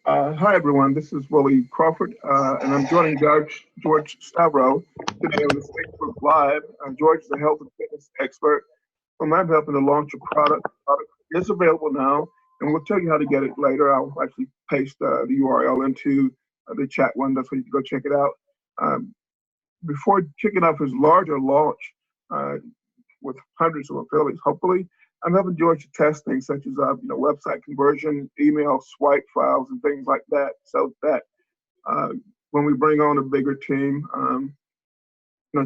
Hi, everyone. This is Willie Crawford, and I'm joining George Stavrou today on this Facebook Live. George is a health and fitness expert whom I'm helping to launch a product. The product is available now, and we'll tell you how to get it later. I'll actually paste the URL into the chat window so you can go check it out. Before kicking off his larger launch with hundreds of affiliates, hopefully, I'm helping George to test things such as website conversion, email swipe files, and things like that, so that when we bring on a bigger team,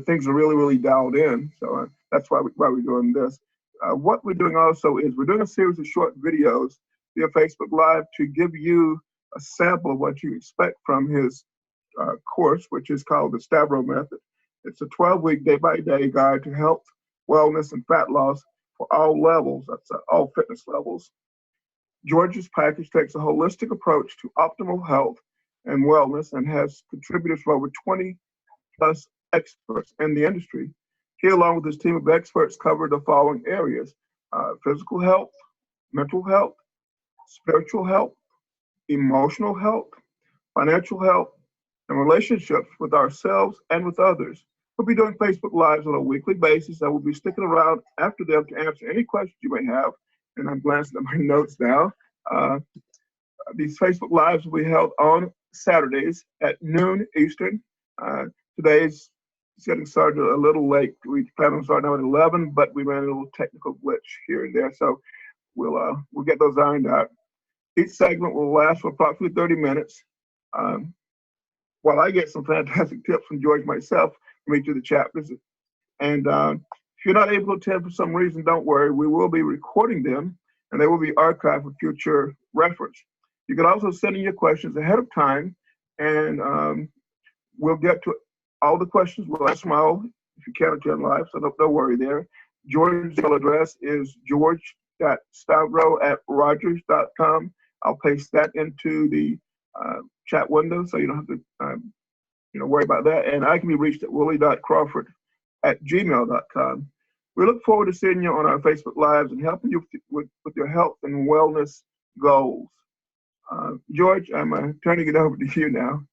things are really dialed in. So that's why we're doing this. What we're doing also is we're doing a series of short videos via Facebook Live to give you a sample of what you expect from his course, which is called the Stavrou Method. It's a 12-week day-by-day guide to health, wellness, and fat loss for all levels. That's all fitness levels. George's package takes a holistic approach to optimal health and wellness and has contributors from over 20 plus experts in the industry. He, along with his team of experts, cover the following areas: physical health, mental health, spiritual health, emotional health, financial health, and relationships with ourselves and with others. We'll be doing Facebook Lives on a weekly basis. I will be sticking around after them to answer any questions you may have. And I'm glancing at my notes now. These Facebook Lives will be held on Saturdays at noon Eastern. Today's getting started a little late. We plan on starting out at 11, but we ran a little technical glitch here and there. So we'll get those ironed out. Each segment will last for approximately 30 minutes. While I get some fantastic tips from George myself from each of the chapters. And if you're not able to attend for some reason, don't worry. We will be recording them, and they will be archived for future reference. You can also send in your questions ahead of time, and we'll get to all the questions. We'll answer them all if you can't attend live, so don't worry there. George's email address is george.stavrou@rogers.com. I'll paste that into the chat window, so you don't have to worry about that. And I can be reached at willie.crawford@gmail.com. We look forward to seeing you on our Facebook Lives and helping you with your health and wellness goals. George, I'm turning it over to you now.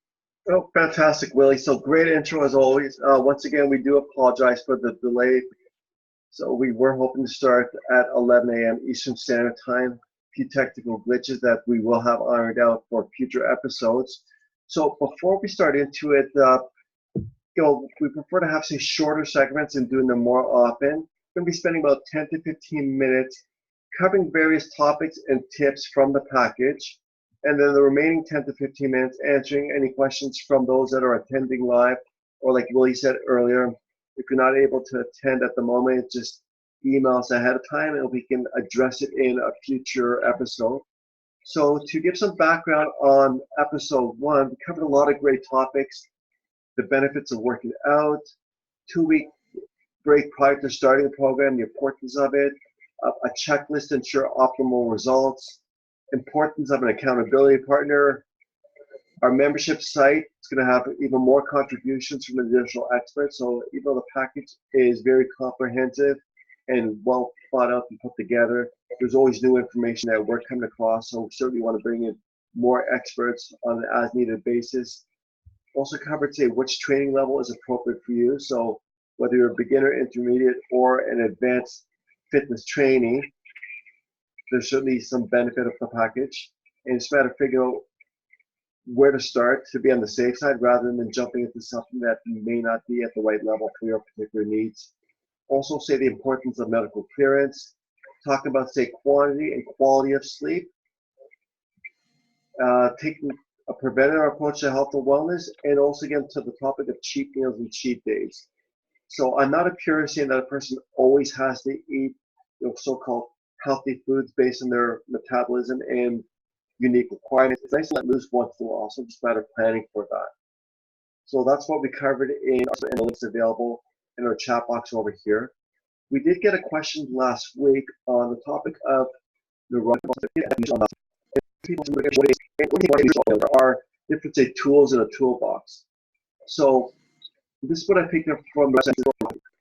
Oh, fantastic, Willie. So great intro as always. Once again, we do apologize for the delay. So we were hoping to start at 11 a.m. Eastern Standard Time. A few technical glitches that we will have ironed out for future episodes. So before we start into it, we prefer to have some shorter segments and doing them more often. We're going to be spending about 10 to 15 minutes covering various topics and tips from the package, and then the remaining 10 to 15 minutes answering any questions from those that are attending live, or like Willie said earlier, if you're not able to attend at the moment, just email us ahead of time and we can address it in a future episode. So to give some background on episode 1, we covered a lot of great topics: the benefits of working out, 2-week break prior to starting the program, the importance of it, a checklist to ensure optimal results, importance of an accountability partner. Our membership site is going to have even more contributions from additional experts. So even though the package is very comprehensive and well thought out and put together, there's always new information that we're coming across. So we certainly want to bring in more experts on an as-needed basis. Also covered today which training level is appropriate for you. So whether you're a beginner, intermediate, or an advanced fitness training, there's certainly some benefit of the package. And it's a matter of figuring out where to start to be on the safe side rather than jumping into something that may not be at the right level for your particular needs. Also say the importance of medical clearance, talk about, say, quantity and quality of sleep, taking a preventative approach to health and wellness, and also get to the topic of cheat meals and cheat days. So I'm not a purist saying that a person always has to eat so-called healthy foods based on their metabolism and unique requirements. It's nice to let loose once in a while, so just a matter of planning for that. So that's what we covered in the links available in our chat box over here. We did get a question last week on the topic of neuropathy. There are different, say, tools in a toolbox. So this is what I picked up from the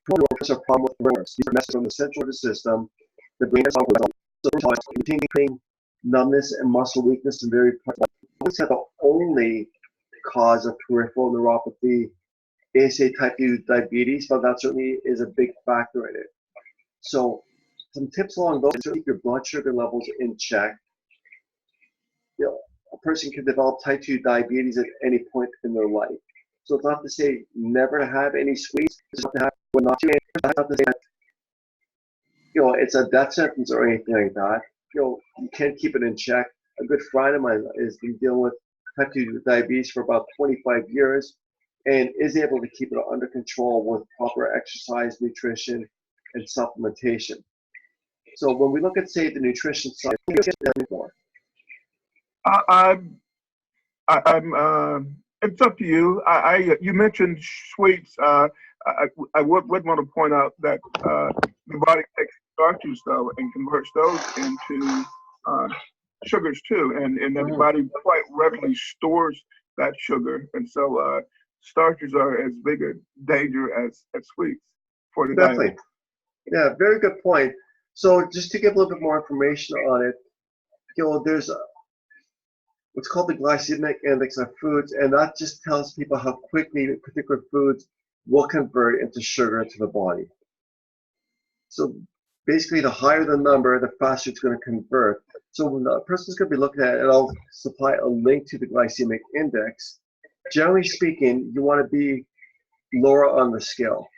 neuropathy are problem with rumors. These are messages from the central nervous system. The brain is maintaining numbness and muscle weakness in various parts of the said the only cause of peripheral neuropathy is a type 2 diabetes, but that certainly is a big factor in it. So some tips along those lines: keep your blood sugar levels in check. A person can develop type 2 diabetes at any point in their life. So it's not to say never to have any sweets, it's not to have not to, it's not to say that, it's a death sentence or anything like that. You can't keep it in check. A good friend of mine has been dealing with type 2 diabetes for about 25 years and is able to keep it under control with proper exercise, nutrition, and supplementation. So when we look at, say, the nutrition side, more. It's up to you. You mentioned sweets. I would want to point out that the body takes starches though and converts those into sugars too, and that the body quite readily stores that sugar, and so starches are as big a danger as sweets for the Definitely. diet. Yeah, very good point. So just to give a little bit more information on it, there's what's called the glycemic index of foods, and that just tells people how quickly particular foods will convert into sugar into the body. So basically, the higher the number, the faster it's going to convert. So when a person's going to be looking at it, and I'll supply a link to the glycemic index. Generally speaking, you want to be lower on the scale.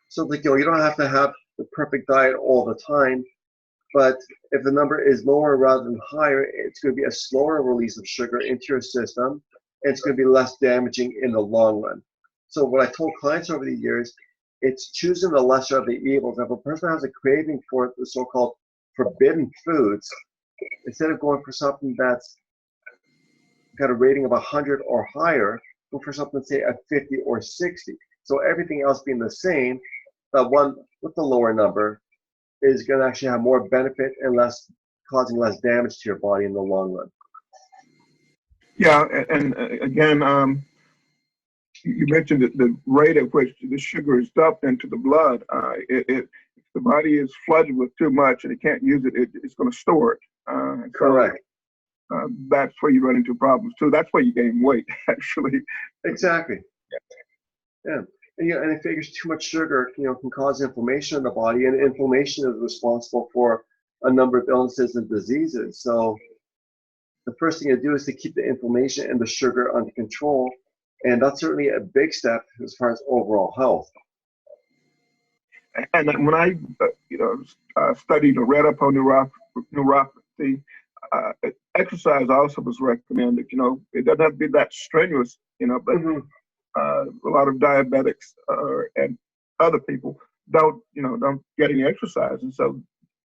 So you don't have to have the perfect diet all the time, but if the number is lower rather than higher, it's going to be a slower release of sugar into your system, and it's going to be less damaging in the long run. So what I told clients over the years, it's choosing the lesser of the evils. If a person has a craving for the so-called forbidden foods, instead of going for something that's got a rating of 100 or higher, go for something, say, a 50 or 60. So everything else being the same, that one with the lower number is going to actually have more benefit and causing less damage to your body in the long run. Yeah, and again, you mentioned the rate at which the sugar is dumped into the blood. If the body is flooded with too much and it can't use it, it's going to store it. Correct. So, that's where you run into problems too. That's where you gain weight, actually. Exactly. Yeah. And it figures too much sugar, can cause inflammation in the body, and inflammation is responsible for a number of illnesses and diseases. So the first thing to do is to keep the inflammation and the sugar under control, and that's certainly a big step as far as overall health. And when I, studied or read up on neuropathy, exercise also was recommended. It doesn't have to be that strenuous, but a lot of diabetics and other people don't get any exercise, and so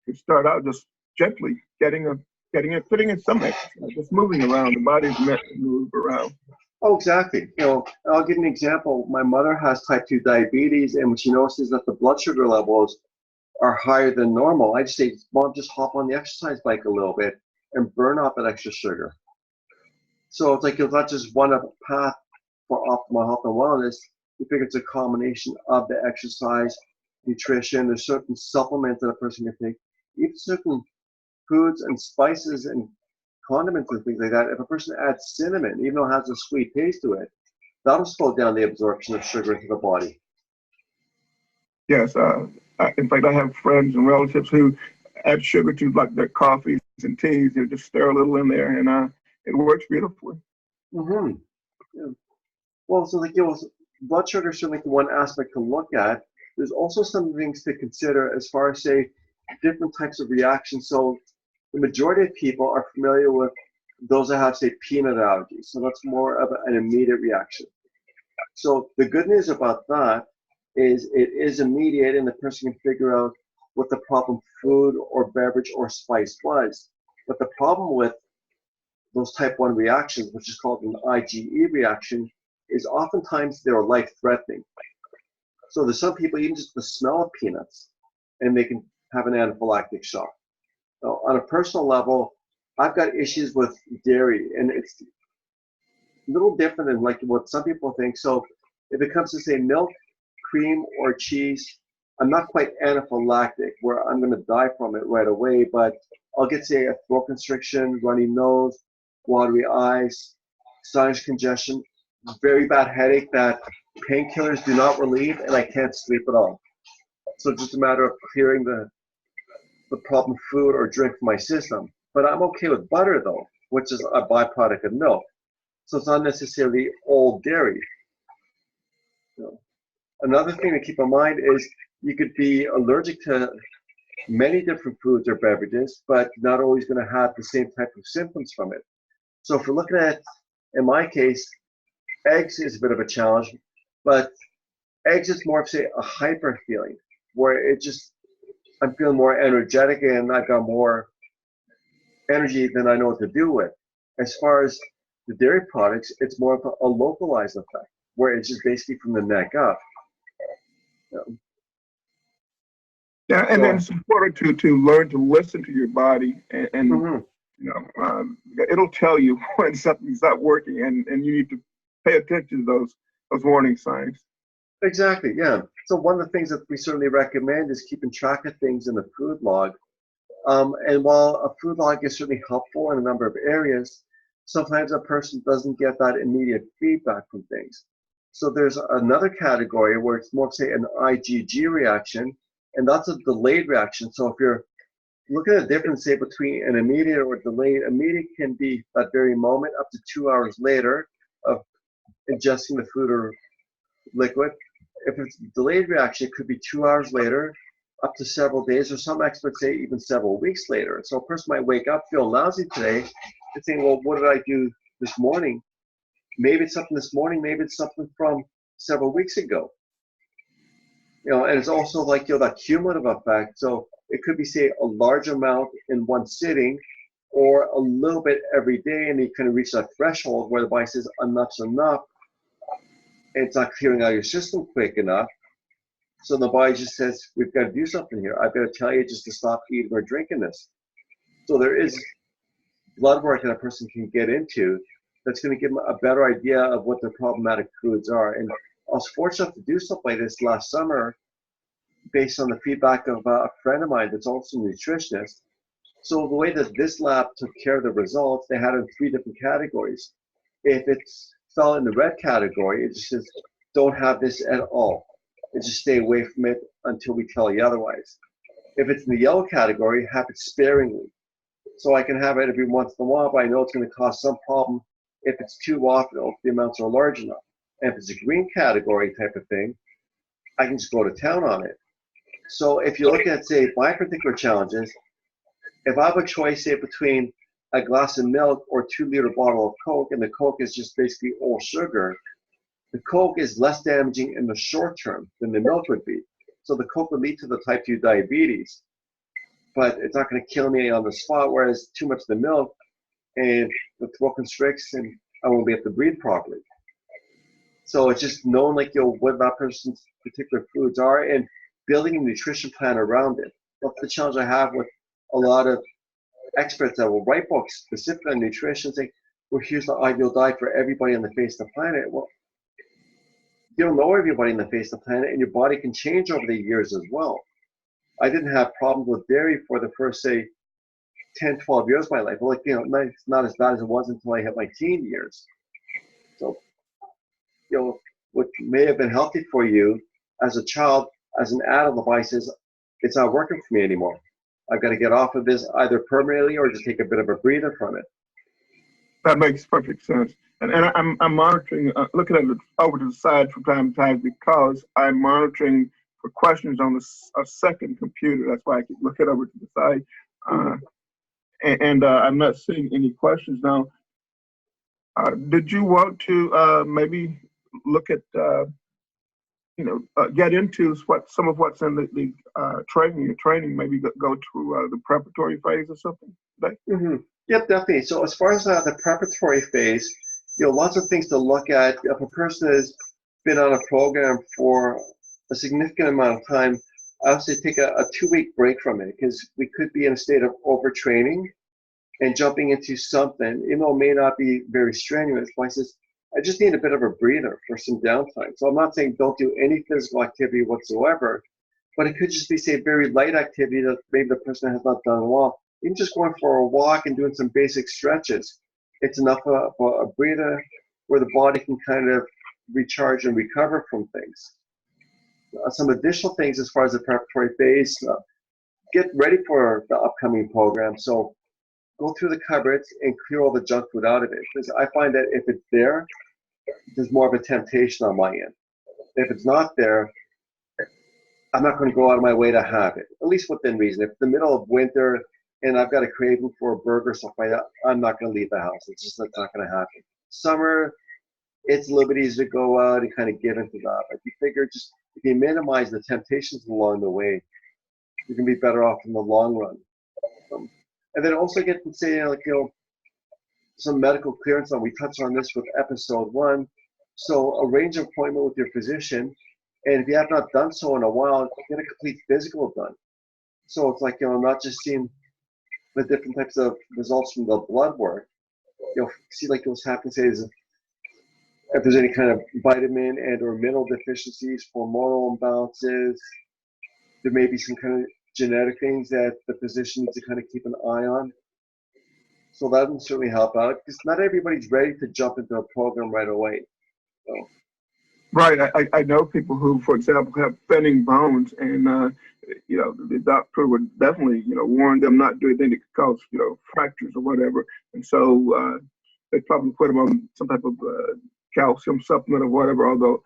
you start out just gently putting in some exercise, just moving around. The body's meant to move around. Oh, exactly. I'll give an example. My mother has type 2 diabetes, and when she notices that the blood sugar levels are higher than normal, I just say, Mom, just hop on the exercise bike a little bit and burn off that extra sugar. So it's like, it's not just one path for optimal health and wellness. We figure it's a combination of the exercise, nutrition. There's certain supplements that a person can take, even certain foods and spices and condiments and things like that. If a person adds cinnamon, even though it has a sweet taste to it, that'll slow down the absorption of sugar into the body. Yes, in fact, I have friends and relatives who add sugar to like their coffees and teas. Just stir a little in there, and it works beautifully. Yeah. Well, so blood sugar is certainly one aspect to look at. There's also some things to consider as far as, say, different types of reactions. So the majority of people are familiar with those that have, say, peanut allergies. So that's more of an immediate reaction. So the good news about that is it is immediate, and the person can figure out what the problem food or beverage or spice was. But the problem with those type 1 reactions, which is called an IgE reaction, is oftentimes they're life-threatening. So there's some people, even just the smell of peanuts, and they can have an anaphylactic shock. So on a personal level, I've got issues with dairy, and it's a little different than like what some people think. So if it comes to, say, milk, cream, or cheese, I'm not quite anaphylactic where I'm going to die from it right away, but I'll get, say, a throat constriction, runny nose, watery eyes, sinus congestion, very bad headache that painkillers do not relieve, and I can't sleep at all. So it's just a matter of clearing the problem food or drink from my system. But I'm okay with butter though, which is a byproduct of milk. So it's not necessarily all dairy. You know. Another thing to keep in mind is you could be allergic to many different foods or beverages, but not always going to have the same type of symptoms from it. So if we're looking at, in my case, eggs is a bit of a challenge, but eggs is more of, say, a hyper feeling, where it just, I'm feeling more energetic and I've got more energy than I know what to do with. As far as the dairy products, it's more of a localized effect, where it's just basically from the neck up. You know. Yeah, and then it's important to learn to listen to your body, and Mhm. you know, it'll tell you when something's not working, and you need to pay attention to those warning signs. Exactly, yeah. So one of the things that we certainly recommend is keeping track of things in the food log. And while a food log is certainly helpful in a number of areas, sometimes a person doesn't get that immediate feedback from things. So there's another category where it's more, say, an IgG reaction, and that's a delayed reaction. So if you're looking at the difference, say, between an immediate or delayed, immediate can be that very moment up to 2 hours later of ingesting the food or liquid. If it's a delayed reaction, it could be 2 hours later, up to several days, or some experts say even several weeks later. So a person might wake up feeling lousy today and think, well, what did I do this morning? Maybe it's something this morning, maybe it's something from several weeks ago. You know, and it's also like, you know, that cumulative effect. So it could be, say, a large amount in one sitting, or a little bit every day, and you kind of reach that threshold where the body says enough's enough, and it's not clearing out your system quick enough. So the body just says, we've got to do something here. I've got to tell you just to stop eating or drinking this. So there is blood work that a person can get into that's going to give them a better idea of what their problematic foods are. And I was fortunate to do something like this last summer based on the feedback of a friend of mine that's also a nutritionist. So the way that this lab took care of the results, they had it in 3 different categories. If it fell in the red category, it just says, don't have this at all. And just stay away from it until we tell you otherwise. If it's in the yellow category, have it sparingly. So I can have it every once in a while, but I know it's going to cause some problem if it's too often or if the amounts are large enough. And if it's a green category type of thing, I can just go to town on it. So if you look at, say, my particular challenges, if I have a choice, say, between a glass of milk or 2-liter bottle of Coke, and the Coke is just basically all sugar, the Coke is less damaging in the short term than the milk would be. So the Coke would lead to the type 2 diabetes, but it's not going to kill me on the spot, whereas too much of the milk and the throat constricts and I won't be able to breathe properly. So it's just knowing, like, you know, what that person's particular foods are and building a nutrition plan around it. That's the challenge I have with a lot of experts that will write books specifically on nutrition, saying, well, here's the ideal diet for everybody on the face of the planet. Well, you don't know everybody on the face of the planet, and your body can change over the years as well. I didn't have problems with dairy for the first, say, 10, 12 years of my life. Well, like, you know, it's not as bad as it was until I hit my teen years. So, you know, what may have been healthy for you as a child, as an adult, the body says, it's not working for me anymore. I've got to get off of this either permanently or just take a bit of a breather from it. That makes perfect sense. And I'm monitoring, looking at it over to the side from time to time because I'm monitoring for questions on a second computer. That's why I keep looking over to the side. And I'm not seeing any questions now. Did you want to maybe look at, get into some of what's in the training, maybe go to the preparatory phase or something? Yep, definitely. So as far as the preparatory phase, you know, lots of things to look at. If a person has been on a program for a significant amount of time, I would say take a 2-week break from it, because we could be in a state of overtraining and jumping into something, even though it may not be very strenuous. But I says, I just need a bit of a breather for some downtime. So I'm not saying don't do any physical activity whatsoever, but it could just be, say, very light activity that maybe the person has not done in a while. Even just going for a walk and doing some basic stretches it's enough of a breather where the body can kind of recharge and recover from things. Some additional things as far as the preparatory phase, get ready for the upcoming program. So go through the cupboards and clear all the junk food out of it. Because I find that if it's there, there's more of a temptation on my end. If it's not there, I'm not going to go out of my way to have it, at least within reason. If it's the middle of winter and I've got a craving for a burger or something like that, I'm not going to leave the house. It's just not going to happen. Summer, it's a little bit easier to go out and kind of get into that. But you figure just if you minimize the temptations along the way, you can be better off in the long run. And then also get to say, like, some medical clearance on. We touched on this with episode 1. So arrange an appointment with your physician. And if you have not done so in a while, get a complete physical done. So it's like, not just seeing the different types of results from the blood work. See like what's happening, say, is if there's any kind of vitamin and or mineral deficiencies, hormonal imbalances, there may be some kind of genetic things that the physician needs to kind of keep an eye on. So that will certainly help out because not everybody's ready to jump into a program right away. So. Right. I know people who, for example, have thinning bones, and the doctor would definitely warn them not to do anything that could cause fractures or whatever, and so they probably put them on some type of calcium supplement or whatever. Although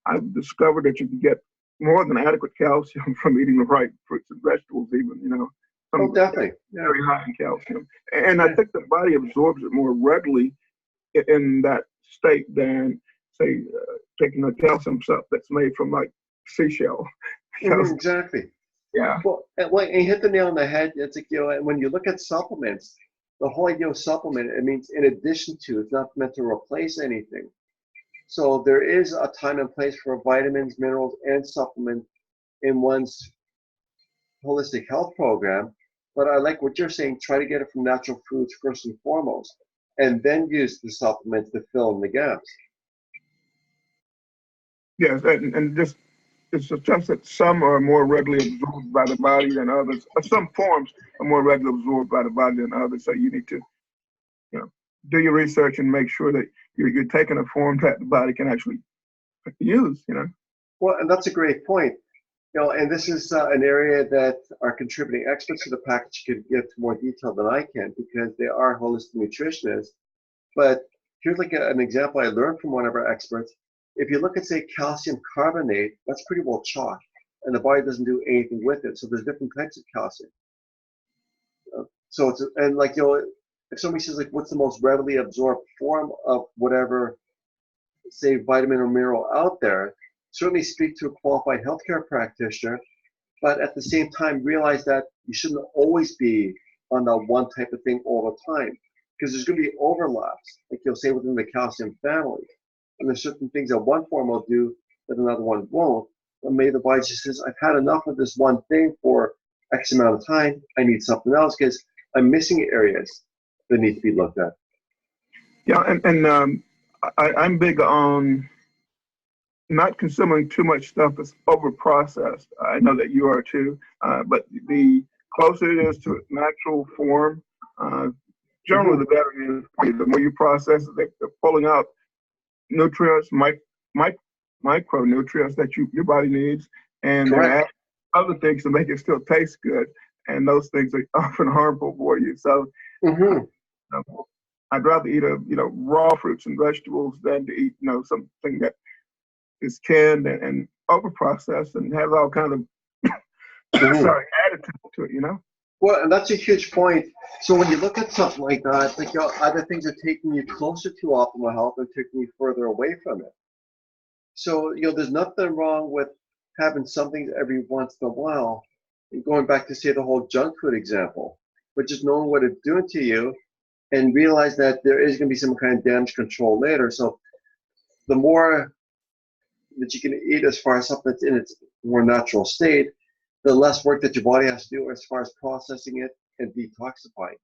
I've discovered that you can get more than adequate calcium from eating the right fruits and vegetables, even Oh, definitely. Very high in calcium, and I think the body absorbs it more readily in that state than say taking a calcium supplement that's made from like seashell. Exactly. Yeah. Well, and you hit the nail on the head. It's like, when you look at supplements, the whole idea of supplement, it means in addition to, it's not meant to replace anything. So there is a time and place for vitamins, minerals, and supplement in one's holistic health program. But I like what you're saying, try to get it from natural foods first and foremost, and then use the supplements to fill in the gaps. Yes, and just it's just that some are more readily absorbed by the body than others. Some forms are more readily absorbed by the body than others. So you need to, do your research and make sure that you're taking a form that the body can actually use. Well, and that's a great point. And this is an area that our contributing experts to the package could give to more detail than I can because they are holistic nutritionists. But here's like an example I learned from one of our experts. If you look at, say, calcium carbonate, that's pretty well chalk, and the body doesn't do anything with it. So there's different types of calcium. So it's, and like, if somebody says, like, what's the most readily absorbed form of whatever, say, vitamin or mineral out there, certainly speak to a qualified healthcare practitioner, but at the same time, realize that you shouldn't always be on that one type of thing all the time, because there's going to be overlaps, like you'll say within the calcium family. And there's certain things that one form will do that another one won't. But maybe the body just says, I've had enough of this one thing for X amount of time. I need something else because I'm missing areas that need to be looked at. Yeah, and I'm big on not consuming too much stuff that's over processed. I know that you are too. But the closer it is to its natural form, generally the better it is for you. The more you process it, they're pulling out nutrients, micronutrients that your body needs, and they're adding other things to make it still taste good. And those things are often harmful for you. So I'd rather eat raw fruits and vegetables than to eat something that is canned and over processed and has all kind of additives to it. Well, and that's a huge point. So when you look at something like that, like other things are taking you closer to optimal health and taking you further away from it. So there's nothing wrong with having some things every once in a while. And going back to, say, the whole junk food example, but just knowing what it's doing to you and realize that there is going to be some kind of damage control later. So the more that you can eat as far as something that's in its more natural state, the less work that your body has to do as far as processing it and detoxifying.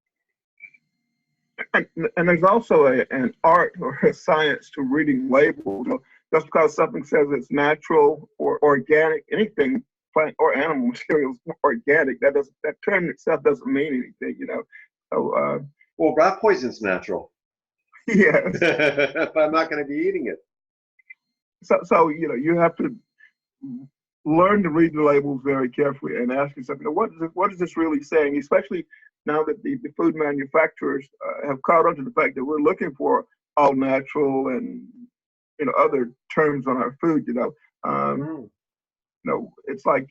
And there's also an art or a science to reading labels. Just because something says it's natural or organic, anything, plant or animal materials, organic, that term itself doesn't mean anything. So well, rat poison's natural. Yes. if I'm not going to be eating it. So you have to learn to read the labels very carefully and ask yourself, what is this really saying? Especially now that the food manufacturers have caught on to the fact that we're looking for all natural and other terms on our food. It's like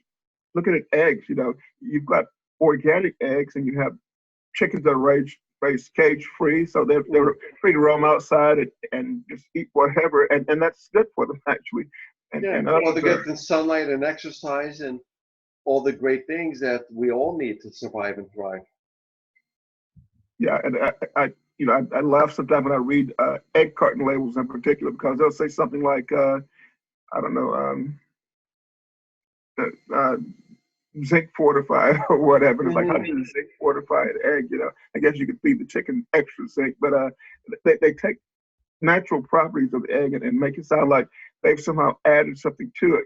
looking at eggs. You've got organic eggs, and you have chickens that are raised cage free, so they're free to roam outside and just eat whatever, and that's good for them actually. Well, they get the sunlight and exercise and all the great things that we all need to survive and thrive. Yeah, and I laugh sometimes when I read egg carton labels in particular, because they'll say something like, I don't know, zinc fortified or whatever. It's like, how do you zinc fortified egg? I guess you could feed the chicken extra zinc, but they take natural properties of the egg and make it sound like they've somehow added something to it.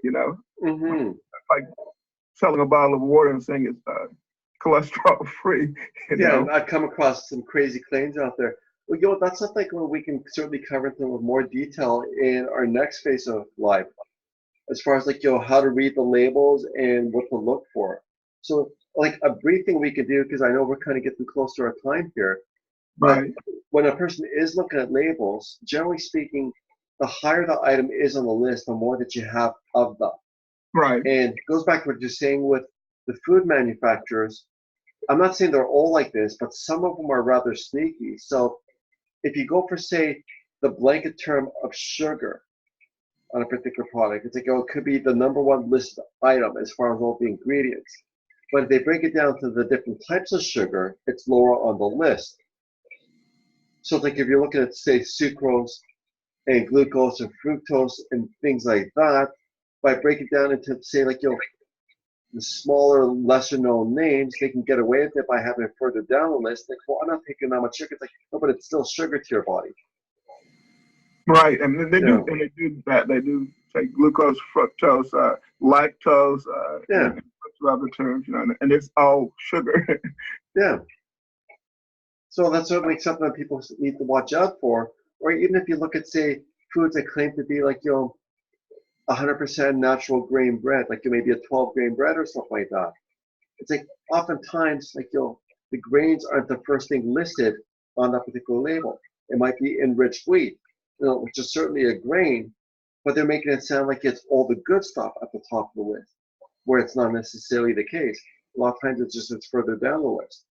Like selling a bottle of water and saying it's cholesterol free. I've come across some crazy claims out there. Well, that's something we can certainly cover them with more detail in our next phase of live, as far as how to read the labels and what to look for. So a brief thing we could do, because I know we're kind of getting close to our time here. Right. When a person is looking at labels, generally speaking, the higher the item is on the list, the more that you have of them. Right. And it goes back to what you're saying with the food manufacturers. I'm not saying they're all like this, but some of them are rather sneaky. So if you go for, say, the blanket term of sugar on a particular product, it's it could be the #1 listed item as far as all the ingredients. But if they break it down to the different types of sugar, it's lower on the list. So if you're looking at, say, sucrose and glucose and fructose and things like that, by breaking it down into, say, the smaller, lesser known names, they can get away with it by having it further down the list. Well, I'm not taking that much sugar. It's no, but it's still sugar to your body. Right, and they do that. They do say glucose, fructose, lactose, and other terms, and it's all sugar. Yeah. So that's certainly something that people need to watch out for. Or even if you look at, say, foods that claim to be 100% natural grain bread, maybe a 12-grain bread or something like that. It's oftentimes the grains aren't the first thing listed on that particular label. It might be enriched wheat, which is certainly a grain, but they're making it sound like it's all the good stuff at the top of the list, where it's not necessarily the case. A lot of times it's further down the list.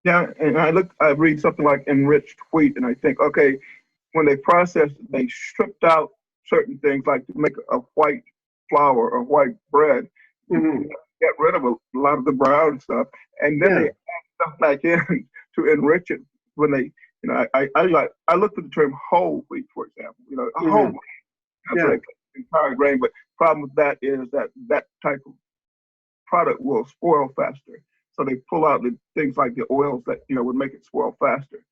Yeah, and I read something like enriched wheat, and I think, okay, when they processed it, they stripped out certain things, like to make a white flour or white bread, get rid of a lot of the brown stuff, and then they add stuff back in to enrich it. When they, I look for the term whole wheat, for example. Whole wheat, like entire grain. But the problem with that is that type of product will spoil faster. So they pull out the things like the oils that would make it spoil faster.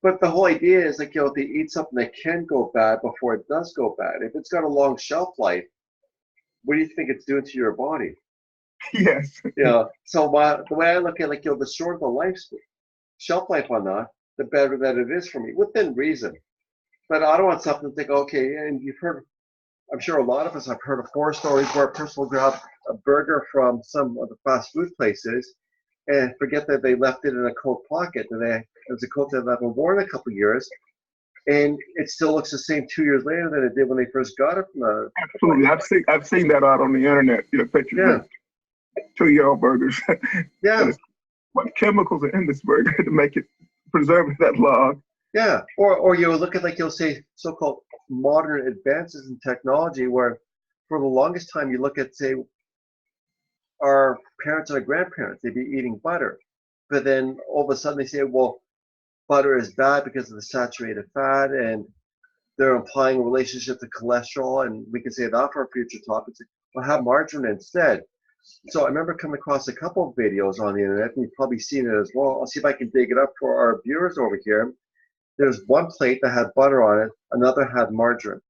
But the whole idea is they eat something that can go bad before it does go bad. If it's got a long shelf life, what do you think it's doing to your body? Yes. So the way I look at the shorter the shelf life on that, the better that it is for me, within reason. But I don't want something to think, okay, and you've heard, I'm sure a lot of us have heard of horror stories where a person will grab a burger from some of the fast food places and forget that they left it in a coat pocket, and it was a coat that they haven't worn a couple of years, and it still looks the same 2 years later than it did when they first got it from the Absolutely. I've seen that out on the internet, pictures of 2-year-old burgers. What chemicals are in this burger to make it preserve it that long? Yeah, or you'll look at you'll say so-called modern advances in technology, where for the longest time you look at, say, our parents and our grandparents, they'd be eating butter, but then all of a sudden they say, well, butter is bad because of the saturated fat, and they're implying a relationship to cholesterol, and we can say that for our future topics. Well, have margarine instead. So I remember coming across a couple of videos on the internet, and you've probably seen it as well. I'll see if I can dig it up for our viewers over here. There's one plate that had butter on it, another had margarine.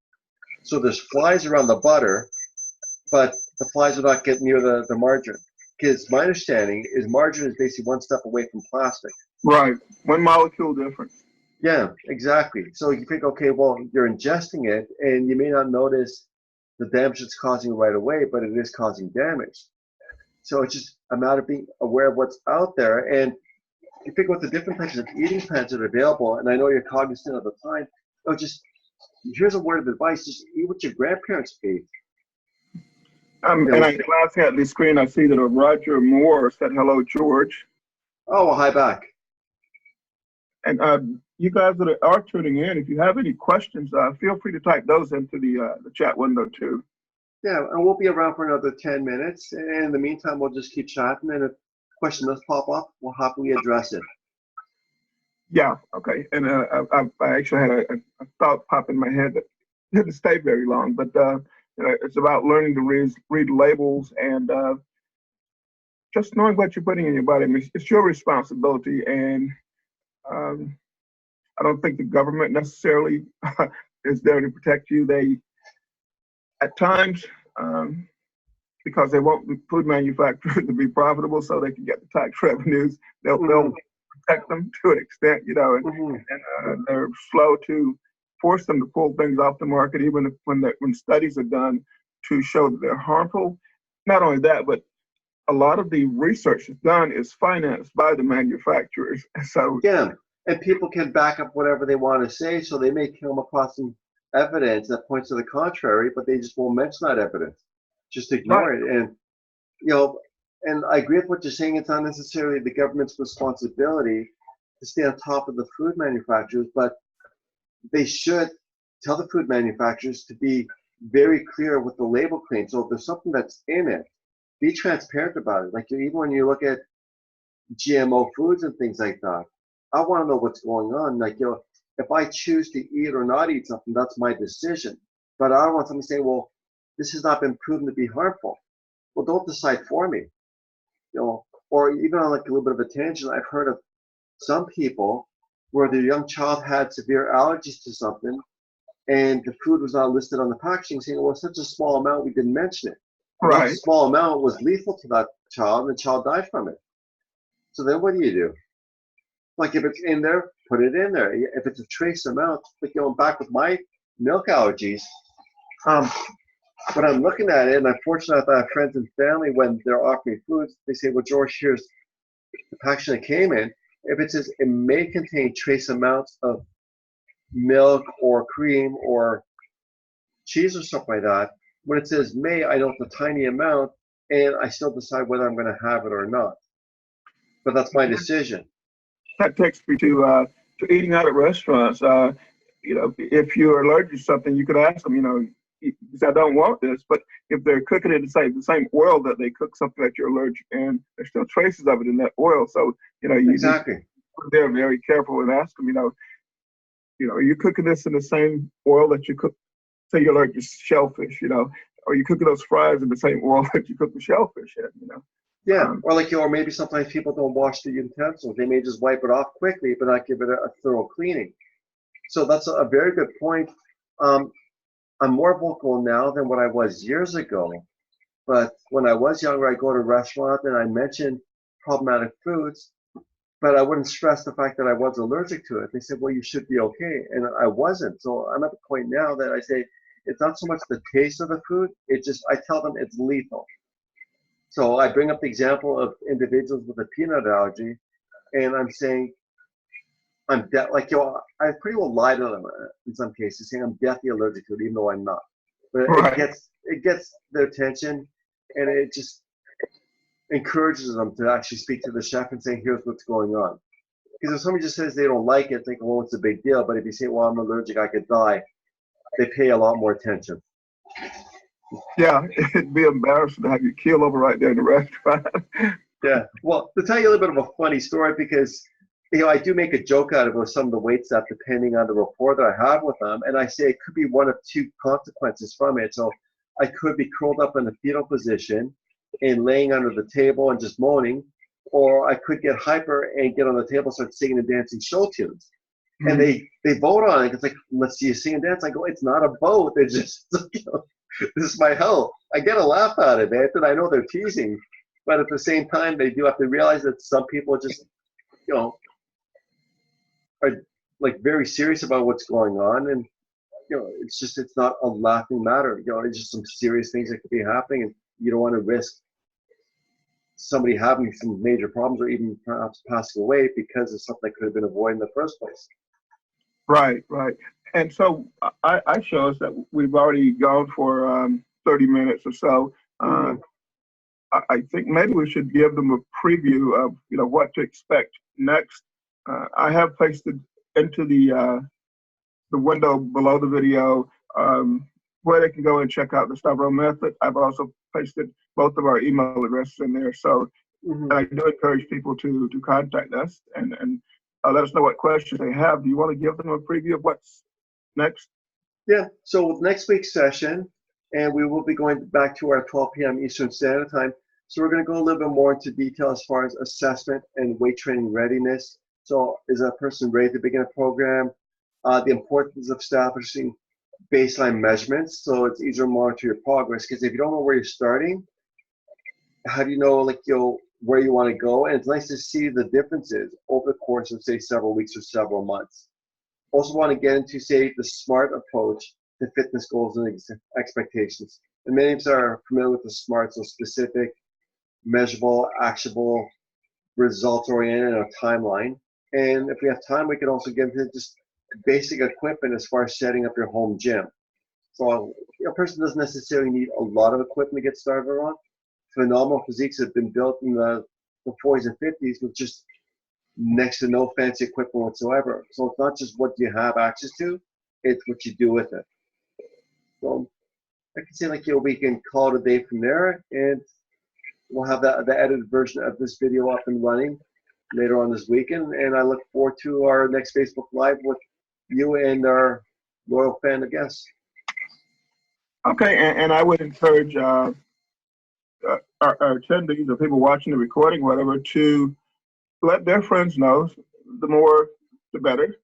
So there's flies around the butter, but the flies will not get near the margarine. Because my understanding is margarine is basically one step away from plastic. Right, one molecule difference. Yeah, exactly. So you think, okay, well, you're ingesting it and you may not notice the damage it's causing right away, but it is causing damage. So it's just a matter of being aware of what's out there. And you think about the different types of eating plans that are available, and I know you're cognizant of the time. Just here's a word of advice: just eat what your grandparents ate. You And know, I glance at the screen, I see that Roger Moore said, hello, George. oh, well, hi back. And you guys that are tuning in, if you have any questions, feel free to type those into the chat window too. Yeah, and we'll be around for another 10 minutes. And in the meantime, we'll just keep chatting. And if a question does pop up, we'll happily address it. Yeah, okay. And I actually had a thought pop in my head that didn't stay very long, but it's about learning to read labels and just knowing what you're putting in your body. I mean, it's your responsibility, and um, I don't think the government necessarily is there to protect you. They, at times, because they want the food manufacturers to be profitable so they can get the tax revenues, they'll protect them to an extent, and they're slow to force them to pull things off the market, even if, when studies are done to show that they're harmful. Not only that, but a lot of the research that's done is financed by the manufacturers. So yeah, and people can back up whatever they want to say, so they may come across some evidence that points to the contrary, but they just won't mention that evidence. Just ignore it. And and I agree with what you're saying. It's not necessarily the government's responsibility to stay on top of the food manufacturers, but they should tell the food manufacturers to be very clear with the label claim. So if there's something that's in it, be transparent about it. Like even when you look at GMO foods and things like that, I want to know what's going on. Like, if I choose to eat or not eat something, that's my decision. But I don't want somebody saying, well, this has not been proven to be harmful. Well, don't decide for me. Or even on like a little bit of a tangent, I've heard of some people where their young child had severe allergies to something and the food was not listed on the packaging, saying, well, it's such a small amount, we didn't mention it. Well, that small amount was lethal to that child and the child died from it. So then what do? Like if it's in there, put it in there. If it's a trace amount, like going back with my milk allergies, when I'm looking at it, and I'm fortunate that I have friends and family when they're offering foods, they say, well, George, here's the packaging that came in. If it says it may contain trace amounts of milk or cream or cheese or something like that, when it says may, I know it's a tiny amount, and I still decide whether I'm going to have it or not. But that's my decision. That takes me to eating out at restaurants. If you're allergic to something, you could ask them, because I don't want this, but if they're cooking it in the same oil that they cook something that you're allergic, and there's still traces of it in that oil. So, exactly. They're very careful and ask them, are you cooking this in the same oil that you cook, say you're allergic to shellfish, or you cooking those fries in the same oil that you cook the shellfish in, Yeah, or or maybe sometimes people don't wash the utensils. They may just wipe it off quickly, but not give it a thorough cleaning. So that's a very good point. I'm more vocal now than what I was years ago. But when I was younger, I'd go to a restaurant and I mentioned problematic foods, but I wouldn't stress the fact that I was allergic to it. They said, well, you should be okay. And I wasn't. So I'm at the point now that I say, it's not so much the taste of the food, I tell them it's lethal. So I bring up the example of individuals with a peanut allergy, and I'm saying, I pretty well lie to them in some cases, saying I'm deathly allergic to it, even though I'm not. But it gets their attention, and it just encourages them to actually speak to the chef and say, here's what's going on. Because if somebody just says they don't like it, think, well, it's a big deal. But if you say, well, I'm allergic, I could die, they pay a lot more attention. Yeah, it'd be embarrassing to have your keel over right there in the restaurant. Yeah. Well, to tell you a little bit of a funny story, because I do make a joke out of it with some of the wait staff, depending on the rapport that I have with them, and I say it could be one of two consequences from it. So I could be curled up in a fetal position and laying under the table and just moaning, or I could get hyper and get on the table, start singing and dancing show tunes. Mm-hmm. And they vote on it. It's like, let's see you sing and dance. I go, it's not a vote. It's just, this is my hell. I get a laugh out of it, and I know they're teasing. But at the same time, they do have to realize that some people just, are like very serious about what's going on, and it's not a laughing matter. It's just some serious things that could be happening, and you don't want to risk somebody having some major problems or even perhaps passing away because of something that could have been avoided in the first place. Right, right. And so I show us that we've already gone for 30 minutes or so. I think maybe we should give them a preview of what to expect next. I have placed it into the window below the video where they can go and check out the Stavrou method. I've also pasted both of our email addresses in there. So I do encourage people to contact us and let us know what questions they have. Do you want to give them a preview of what's next? Yeah, so with next week's session, and we will be going back to our 12 p.m. Eastern Standard Time. So we're going to go a little bit more into detail as far as assessment and weight training readiness. So is a person ready to begin a program? The importance of establishing baseline measurements so it's easier to monitor your progress. Because if you don't know where you're starting, how do you know where you want to go? And it's nice to see the differences over the course of, say, several weeks or several months. Also want to get into, say, the SMART approach to fitness goals and expectations. And many of us are familiar with the SMART, so specific, measurable, actionable, results-oriented, and a timeline. And if we have time, we can also get into just basic equipment as far as setting up your home gym. So a person doesn't necessarily need a lot of equipment to get started on. Phenomenal physiques have been built in the 40s and 50s with just next to no fancy equipment whatsoever. So it's not just what you have access to, it's what you do with it. So I can say we can call it a day from there, and we'll have the edited version of this video up and running later on this weekend. And I look forward to our next Facebook Live with you and our loyal fan of guests. Okay, and I would encourage our attendees or people watching the recording, whatever, to let their friends know. The more, the better.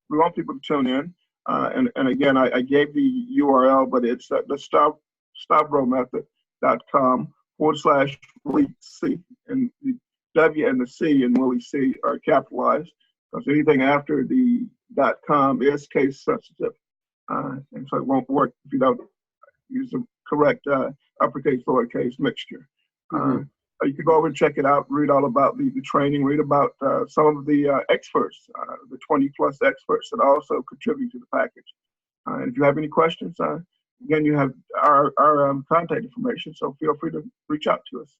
We want people to tune in. And again, I gave the URL, but it's the StavrouMethod.com/Willie C. And the W and the C in Willie C are capitalized because anything after the .com is case sensitive. And so it won't work if you don't use the correct uppercase, lowercase mixture. You can go over and check it out, read all about the training, read about some of the experts, the 20+ experts that also contribute to the package. And if you have any questions, again, you have our contact information, so feel free to reach out to us.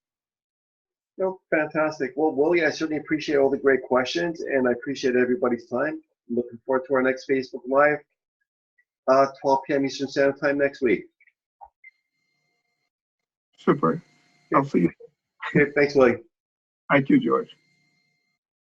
Fantastic. Well, Willie, I certainly appreciate all the great questions, and I appreciate everybody's time. I'm looking forward to our next Facebook Live, 12 p.m. Eastern Standard Time next week. Super. I'll see you. Okay, thanks, Willie. Thank you, George.